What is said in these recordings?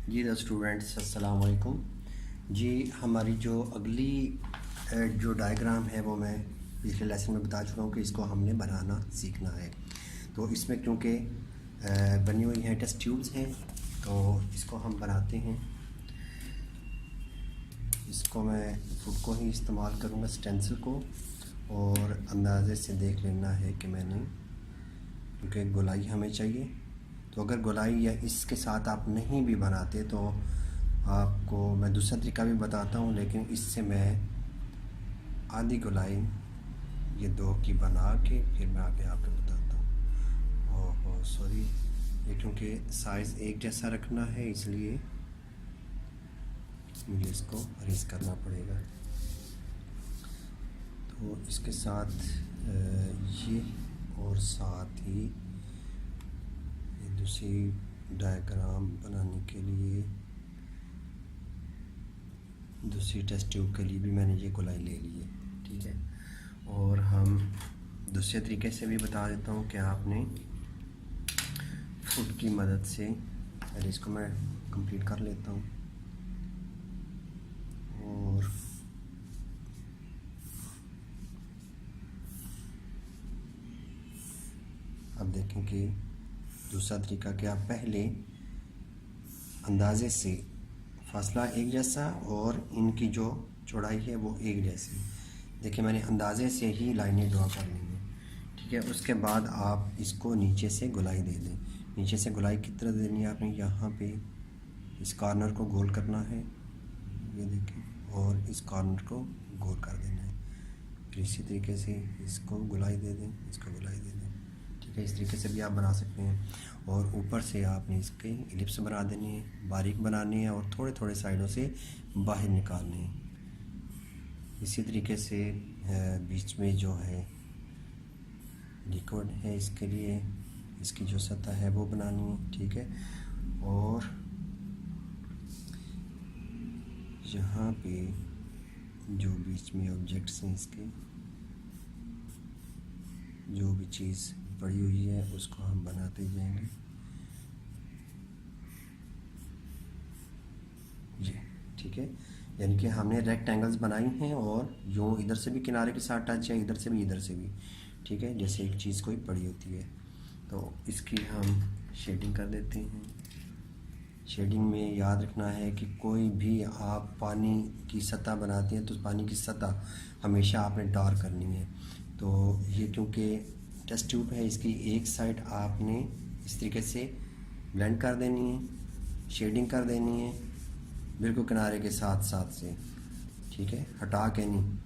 जी तो स्टूडेंट्स अस्सलाम वालेकुम। जी हमारी जो अगली जो डायग्राम है वो मैं पिछले लेसन में बता चुका हूँ कि इसको हमने बनाना सीखना है। तो इसमें क्योंकि बनी हुई हैं टेस्ट ट्यूब्स हैं तो इसको हम बनाते हैं। इसको मैं फुट को ही इस्तेमाल करूँगा, स्टेंसिल को, और अंदाज़े से देख लेना है कि मैंने, क्योंकि गोलाई हमें चाहिए। तो अगर गोलाई या इसके साथ आप नहीं भी बनाते तो आपको मैं दूसरा तरीका भी बताता हूँ, लेकिन इससे मैं आधी गोलाई ये दो की बना के फिर मैं आगे आपको बताता हूँ। ओह सॉरी, ये क्योंकि साइज़ एक जैसा रखना है इसलिए मुझे इसको अरेंज करना पड़ेगा। तो इसके साथ ये और साथ ही दूसरी डायग्राम बनाने के लिए दूसरी टेस्ट ट्यूब के लिए भी मैंने ये गोलाई ले ली है, ठीक है। और हम दूसरे तरीके से भी बता देता हूँ कि आपने फुट की मदद से, पहले इसको मैं कंप्लीट कर लेता हूँ। और अब देखें कि दूसरा तरीका कि आप पहले अंदाज़े से फासला एक जैसा और इनकी जो चौड़ाई है वो एक जैसी, देखिए मैंने अंदाज़े से ही लाइनें ड्रॉ कर ली हैं, ठीक है। उसके बाद आप इसको नीचे से गोलाई दे दें। नीचे से गोलाई किस तरह देनी है आपने, यहाँ पे इस कॉर्नर को गोल करना है, ये देखें, और इस कॉर्नर को गोल कर देना है। फिर इसी तरीके से इसको गोलाई दे दें, इसको गोलाई दे दें, ठीक है। इस तरीके से भी आप बना सकते हैं। और ऊपर से आपने इसके इलिप्स बना देनी है, बारीक बनानी है और थोड़े थोड़े साइडों से बाहर निकालनी है। इसी तरीके से बीच में जो है लिक्विड है, इसके लिए इसकी जो सतह है वो बनानी है, ठीक है। और यहाँ पे जो बीच में ऑब्जेक्ट्स हैं, इसके जो भी चीज़ पड़ी हुई है उसको हम बनाते जाएंगे। ये ठीक है, यानी कि हमने रेक्टेंगल्स बनाई हैं और यूँ इधर से भी किनारे के साथ टच है, इधर से भी, इधर से भी, ठीक है, जैसे एक चीज़ कोई पड़ी होती है। तो इसकी हम शेडिंग कर देते हैं। शेडिंग में याद रखना है कि कोई भी आप पानी की सतह बनाते हैं तो पानी की सतह हमेशा आपने डार्क करनी है। तो ये क्योंकि टेस्ट ट्यूब है, इसकी एक साइड आपने इस तरीके से ब्लेंड कर देनी है, शेडिंग कर देनी है, बिल्कुल किनारे के साथ साथ से, ठीक है, हटा के नहीं,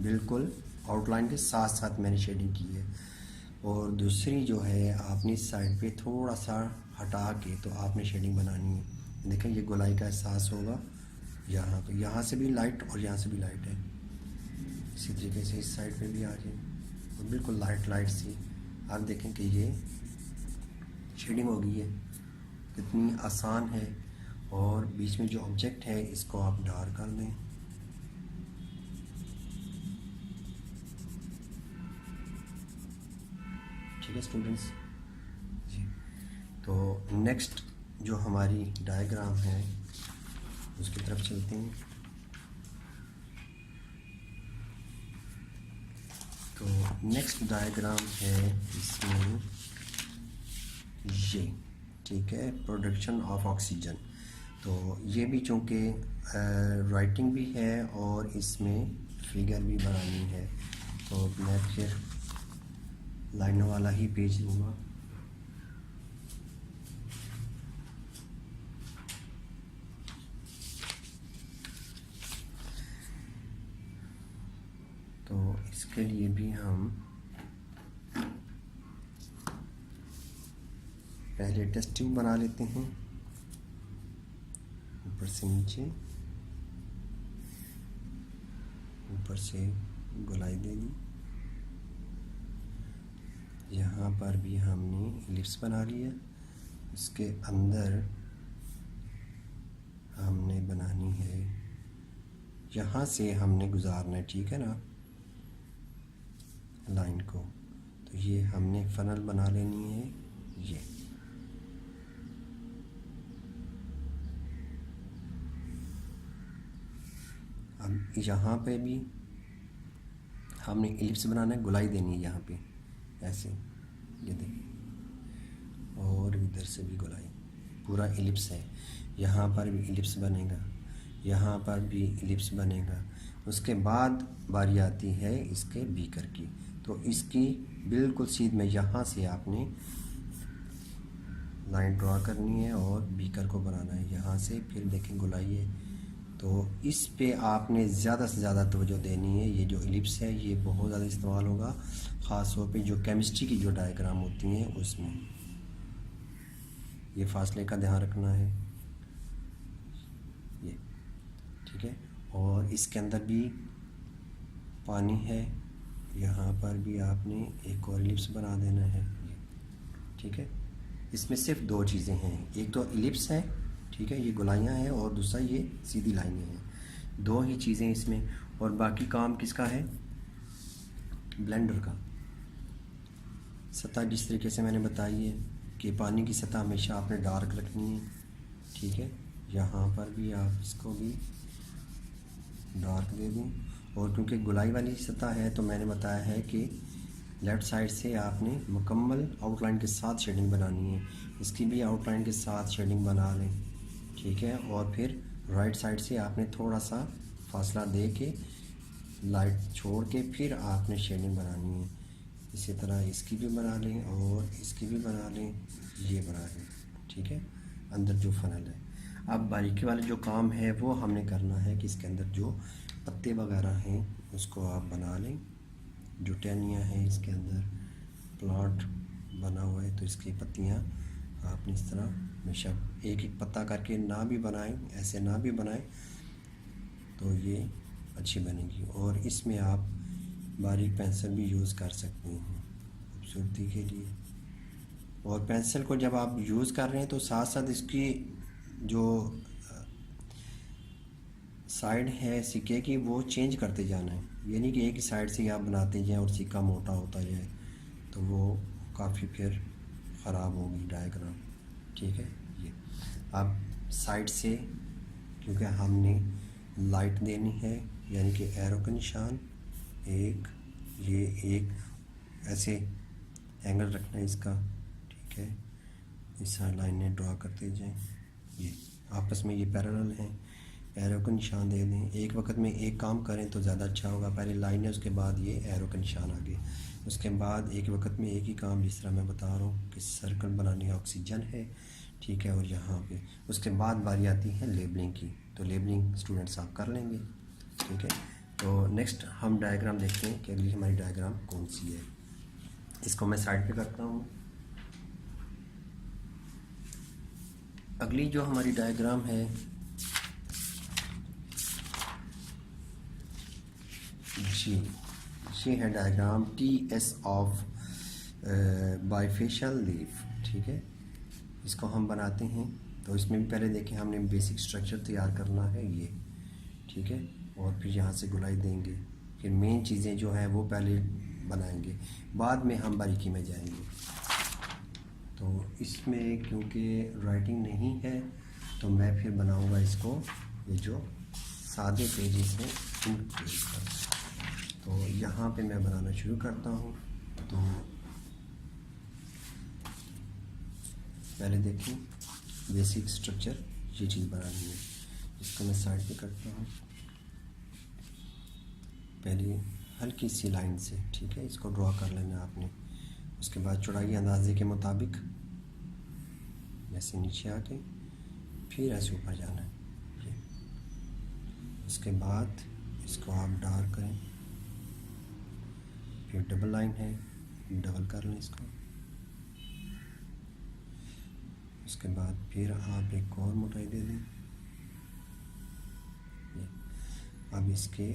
बिल्कुल आउटलाइन के साथ साथ मैंने शेडिंग की है। और दूसरी जो है आपने इस साइड पे थोड़ा सा हटा के तो आपने शेडिंग बनानी है। देखें ये गोलाई का एहसास होगा यहाँ पे, यहाँ से भी लाइट और यहाँ से भी लाइट है। इसी तरीके से इस साइड पे भी आ जाए और बिल्कुल लाइट लाइट सी आप देखें कि ये शेडिंग हो गई है, कितनी आसान है। और बीच में जो ऑब्जेक्ट है इसको आप डार्क कर दें, ठीक है स्टूडेंट्स जी। तो नेक्स्ट जो हमारी डायग्राम है उसकी तरफ चलते हैं। तो नेक्स्ट डायग्राम है इसमें ये, ठीक है, प्रोडक्शन ऑफ ऑक्सीजन। तो ये भी चूँकि राइटिंग भी है और इसमें फिगर भी बनानी है, तो मैं फिर लाइनों वाला ही पेज लूँगा। तो इसके लिए भी हम पहले टेस्ट ट्यूब बना लेते हैं, ऊपर से नीचे, ऊपर से गोलाई दे दी। यहाँ पर भी हमने इलिप्स बना लिया, इसके अंदर हमने बनानी है, यहाँ से हमने गुजारना है, ठीक है ना, लाइन को। तो ये हमने फनल बना लेनी है, ये अब यहाँ पे भी हमने इलिप्स बनाना है, गोलाई देनी है यहाँ पे ऐसे, ये देखिए, और इधर से भी गोलाई, पूरा इलिप्स है। यहाँ पर भी इलिप्स बनेगा, यहाँ पर भी इलिप्स बनेगा। उसके बाद बारी आती है इसके बीकर की, तो इसकी बिल्कुल सीध में यहाँ से आपने लाइन ड्रॉ करनी है और बीकर को बनाना है यहाँ से। फिर देखें गोलाई है, तो इस पे आपने ज़्यादा से ज़्यादा तवज्जो देनी है। ये जो इलिप्स है ये बहुत ज़्यादा इस्तेमाल होगा, ख़ास तौर पे जो केमिस्ट्री की जो डायग्राम होती हैं उसमें। ये फासले का ध्यान रखना है, ये ठीक है। और इसके अंदर भी पानी है, यहाँ पर भी आपने एक और इलिप्स बना देना है, ठीक है। इसमें सिर्फ दो चीज़ें हैं, एक तो इलिप्स है, ठीक है, ये गोलाइयाँ हैं, और दूसरा ये सीधी लाइनें हैं। दो ही चीज़ें इसमें, और बाकी काम किसका है, ब्लेंडर का। सतह जिस तरीके से मैंने बताई है कि पानी की सतह हमेशा आपने डार्क रखनी है, ठीक है। यहाँ पर भी आप इसको भी डार्क दे दें, और क्योंकि गोलाई वाली सतह है तो मैंने बताया है कि लेफ़्ट साइड से आपने मुकम्मल आउटलाइन के साथ शेडिंग बनानी है, इसकी भी आउटलाइन के साथ शेडिंग बना लें, ठीक है। और फिर राइट साइड से आपने थोड़ा सा फासला दे के लाइट छोड़ के फिर आपने शेडिंग बनानी है। इसी तरह इसकी भी बना लें और इसकी भी बना लें, ये बना लें, ठीक है, अंदर जो फनल है। अब बारीकी वाले जो काम है वो हमने करना है कि इसके अंदर जो पत्ते वगैरह हैं उसको आप बना लें। जो टहनियाँ हैं इसके अंदर प्लांट बना हुआ है, तो इसकी पत्तियाँ आपने इस तरह हमेशा एक एक पत्ता करके ना भी बनाएं, ऐसे ना भी बनाएं तो ये अच्छी बनेगी। और इसमें आप बारीक पेंसिल भी यूज़ कर सकते हैं खूबसूरती के लिए। और पेंसिल को जब आप यूज़ कर रहे हैं तो साथ साथ इसकी जो साइड है सिक्के की वो चेंज करते जाना है, ये नहीं कि एक ही साइड से आप बनाते जाएं और सिक्का मोटा होता जाए, तो वो काफ़ी फिर ख़राब होगी डायग्राम, ठीक है। ये अब साइड से क्योंकि हमने लाइट देनी है, यानी कि एरो का निशान एक, ये एक ऐसे एंगल रखना है इसका, ठीक है। इस लाइनें ड्रॉ करते जाएं, ये आपस में ये पैरेलल हैं, एरो का निशान दे दें। एक वक्त में एक काम करें तो ज़्यादा अच्छा होगा, पहले लाइन है उसके बाद ये एरो का निशान आगे, उसके बाद एक वक्त में एक ही काम, जिस तरह मैं बता रहा हूँ कि सर्कल बनाने ऑक्सीजन है, ठीक है। और यहाँ पे उसके बाद बारी आती है लेबलिंग की, तो लेबलिंग स्टूडेंट्स आप कर लेंगे, ठीक है। तो नेक्स्ट हम डायग्राम देखते हैं कि अगली हमारी डायग्राम कौन सी है। इसको मैं साइड पे करता हूँ। अगली जो हमारी डायग्राम है जी है diagram TS of bifacial leaf, ठीक है। इसको हम बनाते हैं, तो इसमें भी पहले देखें हमने बेसिक स्ट्रक्चर तैयार करना है ये, ठीक है। और फिर यहाँ से गोलाई देंगे, फिर मेन चीज़ें जो हैं वो पहले बनाएंगे, बाद में हम बारीकी में जाएंगे। तो इसमें क्योंकि राइटिंग नहीं है तो मैं फिर बनाऊंगा इसको, ये जो सादे पेजेस हैं इन पेज पर। तो यहाँ पे मैं बनाना शुरू करता हूँ। तो पहले देखें बेसिक स्ट्रक्चर, ये चीज़ बनानी है, इसको मैं साइड पे करता हूँ। पहले हल्की सी लाइन से, ठीक है, इसको ड्रॉ कर लेना आपने। उसके बाद चौड़ाई अंदाजे के मुताबिक ऐसे नीचे आके फिर ऐसे ऊपर जाना है, ये। उसके बाद इसको आप डार्क करें, फिर डबल लाइन है, डबल कर लें इसको। उसके बाद फिर आप एक और मोटाई दे दें, ये। अब इसके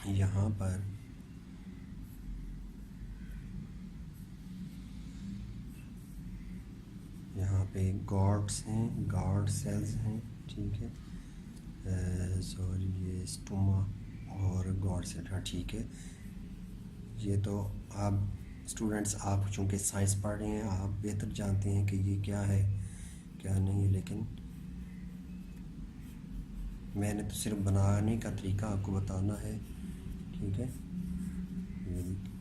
यहाँ पर यहाँ पे गॉड्स हैं, गॉड सेल्स हैं, ठीक है। सॉरी ये स्टोमा और गॉड सेल, हाँ ठीक है। ये तो आप स्टूडेंट्स, आप चूँकि साइंस पढ़ रहे हैं, आप बेहतर जानते हैं कि ये क्या है क्या नहीं है, लेकिन मैंने तो सिर्फ बनाने का तरीका आपको बताना है, ठीक है। ये देखिए,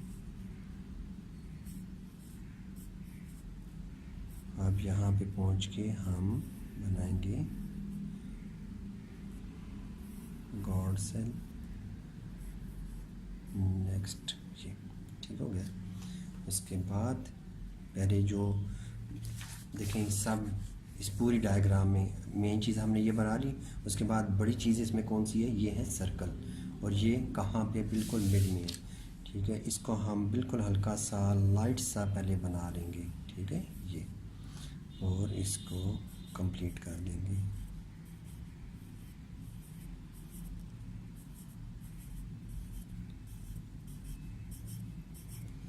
अब यहाँ पे पहुँच के हम बनाएंगे गॉड सेल। नेक्स्ट, ये ठीक हो गया। इसके बाद पहले जो देखें सब इस पूरी डायग्राम में मेन चीज़ हमने ये बना ली। उसके बाद बड़ी चीज़ इसमें कौन सी है, ये है सर्कल, और ये कहाँ पे, बिल्कुल मिड में है, ठीक है। इसको हम बिल्कुल हल्का सा लाइट सा पहले बना लेंगे, ठीक है, ये, और इसको कंप्लीट कर लेंगे।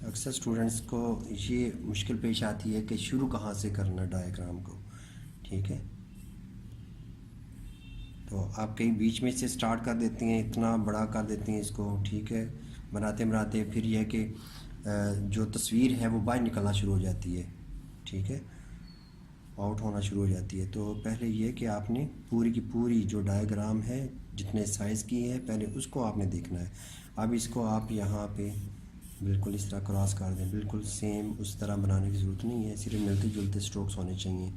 अक्सर स्टूडेंट्स को ये मुश्किल पेश आती है कि शुरू कहाँ से करना डायग्राम को, ठीक है। तो आप कहीं बीच में से स्टार्ट कर देती हैं, इतना बड़ा कर देती हैं इसको, ठीक है। बनाते बनाते फिर यह है कि जो तस्वीर है वो बाहर निकलना शुरू हो जाती है, ठीक है, आउट होना शुरू हो जाती है। तो पहले ये कि आपने पूरी की पूरी जो डायग्राम है जितने साइज़ की है पहले उसको आपने देखना है। अब इसको आप यहाँ पे बिल्कुल इस तरह क्रॉस कर दें, बिल्कुल सेम उस तरह बनाने की ज़रूरत नहीं है, सिर्फ मिलते जुलते स्ट्रोक्स होने चाहिए।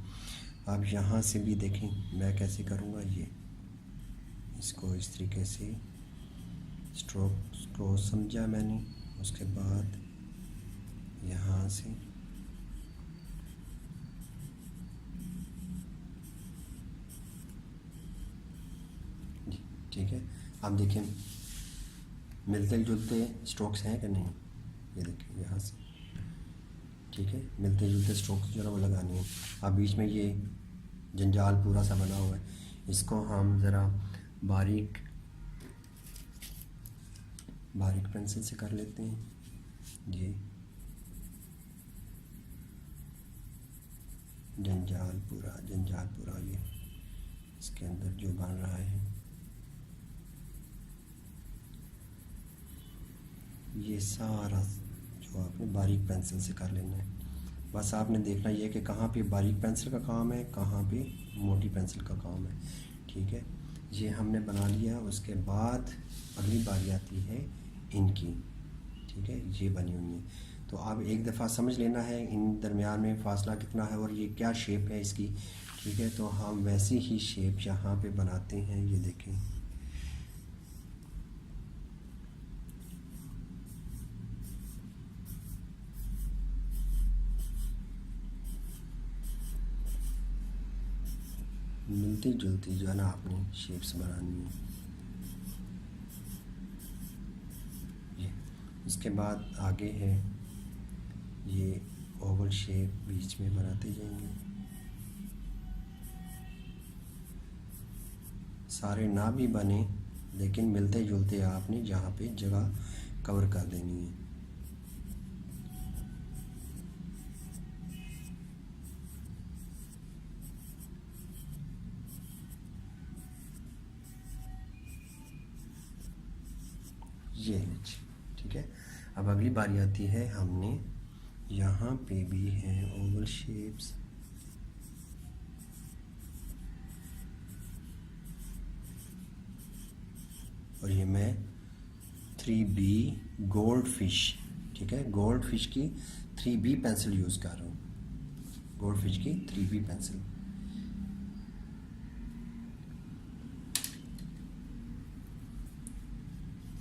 अब यहाँ से भी देखें मैं कैसे करूँगा, ये इसको इस तरीके से स्ट्रोक्स को समझा मैंने। उसके बाद यहाँ से ठीक है। अब देखिए मिलते जुलते स्ट्रोक्स हैं कि नहीं, ये देखिए यहाँ से, ठीक है, मिलते जुलते स्ट्रोक्स जो है वो लगाने हैं। अब बीच में ये जंजाल पूरा सा बना हुआ है, इसको हम ज़रा बारीक बारीक पेंसिल से कर लेते हैं। ये जंजाल पूरा ये इसके अंदर जो बन रहा है, ये सारा जो आपने बारीक पेंसिल से कर लेना है। बस आपने देखना ये कि कहाँ पे बारीक पेंसिल का काम है, कहाँ पे मोटी पेंसिल का काम है, ठीक है। ये हमने बना लिया। उसके बाद अगली बारी आती है इनकी, ठीक है, ये बनी हुई है। तो आप एक दफ़ा समझ लेना है इन दरमियान में फ़ासला कितना है और ये क्या शेप है इसकी, ठीक है। तो हम वैसी ही शेप यहाँ पे बनाते हैं, ये देखें, मिलती जुलती जो है ना आपने शेप्स बनानी है। ये इसके बाद आगे है ये ओवल शेप बीच में बनाते जाएंगे। सारे ना भी बने लेकिन मिलते जुलते आपने जहाँ पे जगह कवर कर देनी है। ये ठीक है। अब अगली बारी आती है, हमने यहाँ पे भी हैं ओवल शेप्स, और ये मैं 3B गोल्ड फिश, ठीक है, गोल्ड फिश की 3B पेंसिल यूज़ कर रहा हूँ, गोल्ड फिश की 3B पेंसिल।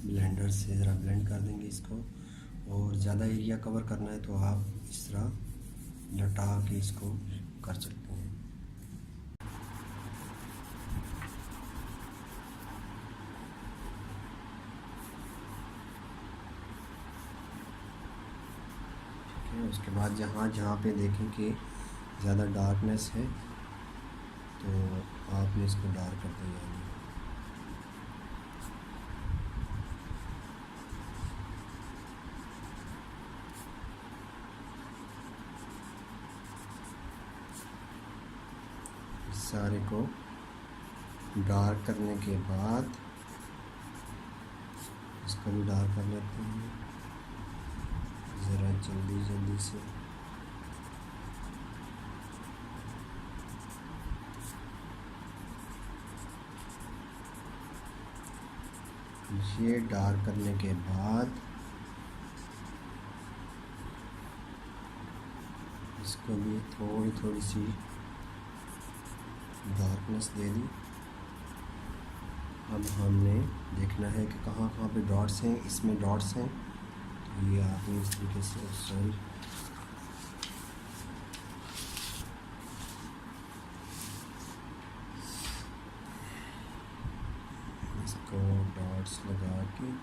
ब्लेंडर से ज़रा ब्लेंड कर देंगे इसको, और ज़्यादा एरिया कवर करना है तो आप इस तरह लटा के इसको कर सकते हैं। ठीक है, उसके बाद जहाँ पे देखें कि ज़्यादा डार्कनेस है तो आपने इसको डार्क करते जाना है। सारे को डार्क करने के बाद इसको भी डार्क कर लेते हैं ज़रा जल्दी से। ये डार्क करने के बाद इसको भी थोड़ी थोड़ी सी डार्कनेस दे दी। अब हमने देखना है कि कहाँ कहाँ पे डॉट्स हैं। इसमें डॉट्स हैं, तो ये आपने इस तरीके से, सॉरी, इसको डॉट्स लगा के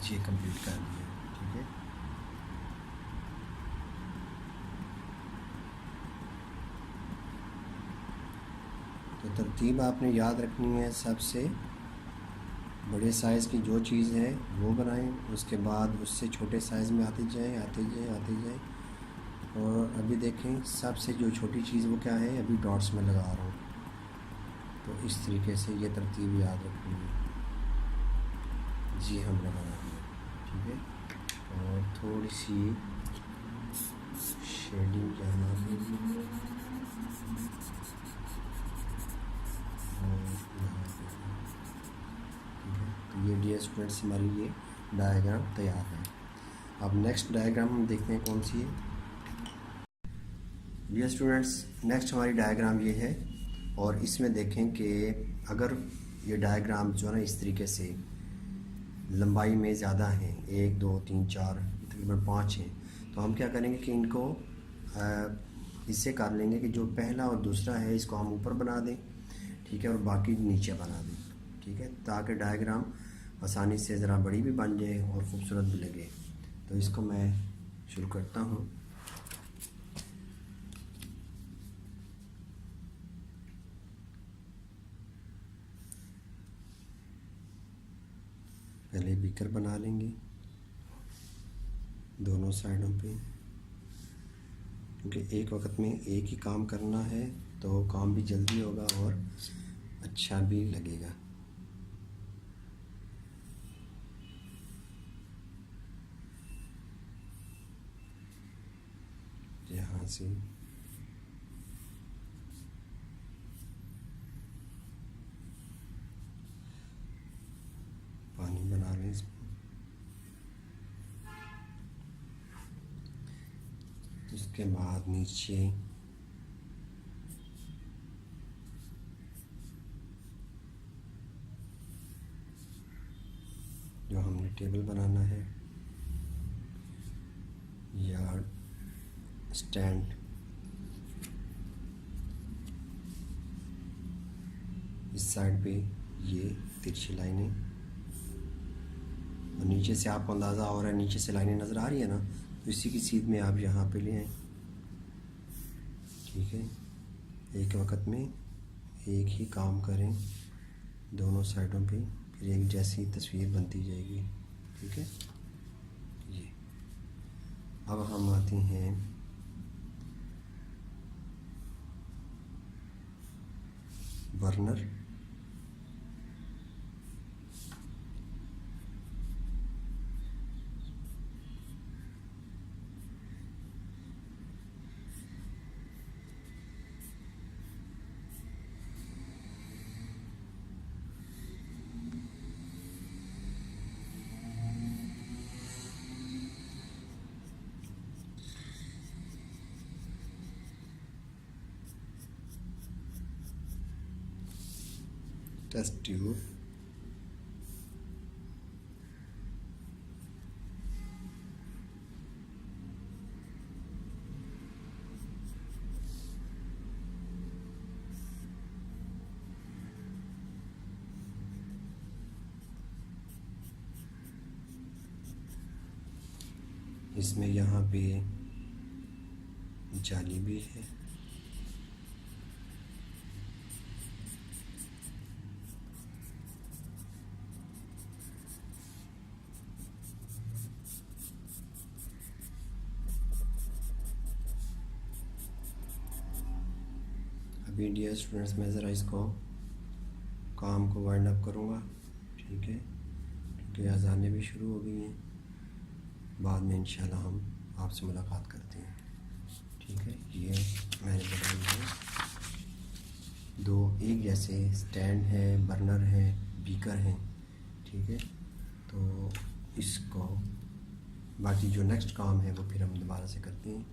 ये कंप्लीट कर दिया। ठीक है, तो तरतीब आपने याद रखनी है। सबसे बड़े साइज़ की जो चीज़ है वो बनाएं, उसके बाद उससे छोटे साइज़ में आते जाएं, आते जाएं, आते जाएं। और अभी देखें सबसे जो छोटी चीज़ वो क्या है, अभी डॉट्स में लगा रहा हूँ। तो इस तरीके से ये तरतीब याद रखनी है। जी हम लगा रहे हैं। ठीक है, और थोड़ी सी शेडिंग यहाँ पे भी और यहाँ पे भी। ठीक है, तो ये डियर स्टूडेंट्स हमारी ये डायग्राम तैयार है। अब नेक्स्ट डायग्राम हम देखते हैं कौन सी है। डियर स्टूडेंट्स, नेक्स्ट हमारी डायग्राम ये है, और इसमें देखें कि अगर ये डायग्राम जो है ना इस तरीके से लंबाई में ज़्यादा हैं, 1 2 3 4 तकरीबन 5 हैं, तो हम क्या करेंगे कि इनको इससे कर लेंगे कि जो पहला और दूसरा है इसको हम ऊपर बना दें। ठीक है, और बाकी नीचे बना दें। ठीक है, ताकि डायग्राम आसानी से ज़रा बड़ी भी बन जाए और ख़ूबसूरत भी लगे। तो इसको मैं शुरू करता हूँ। पहले बीकर बना लेंगे दोनों साइडों पे, क्योंकि एक वक्त में एक ही काम करना है तो काम भी जल्दी होगा और अच्छा भी लगेगा। यहाँ से पानी बना लें इसमें। उसके बाद नीचे जो हमने टेबल बनाना है या स्टैंड, इस साइड पे ये तिरछी लाइनें, और नीचे से आपको अंदाज़ा हो रहा है, नीचे से लाइनें नज़र आ रही है ना, तो इसी की सीध में आप यहाँ पे ले आएँ। ठीक है, एक वक्त में एक ही काम करें दोनों साइडों पे, फिर एक जैसी तस्वीर बनती जाएगी। ठीक है, ये अब हम आते हैं बर्नर। टेस्ट ट्यूब, इसमें यहाँ पे जाली भी है। अभी डियर स्टूडेंट्स मैं ज़रा इसको काम को वाइंड अप करूँगा। ठीक है, कि अज़ानें भी शुरू हो गई हैं। बाद में इंशाल्लाह हम आपसे मुलाकात करते हैं। ठीक है, ये मैंने बनाई है 2 एक जैसे स्टैंड है, बर्नर है, बीकर है। ठीक है, तो इसको बाकी जो नेक्स्ट काम है वो फिर हम दोबारा से करते हैं।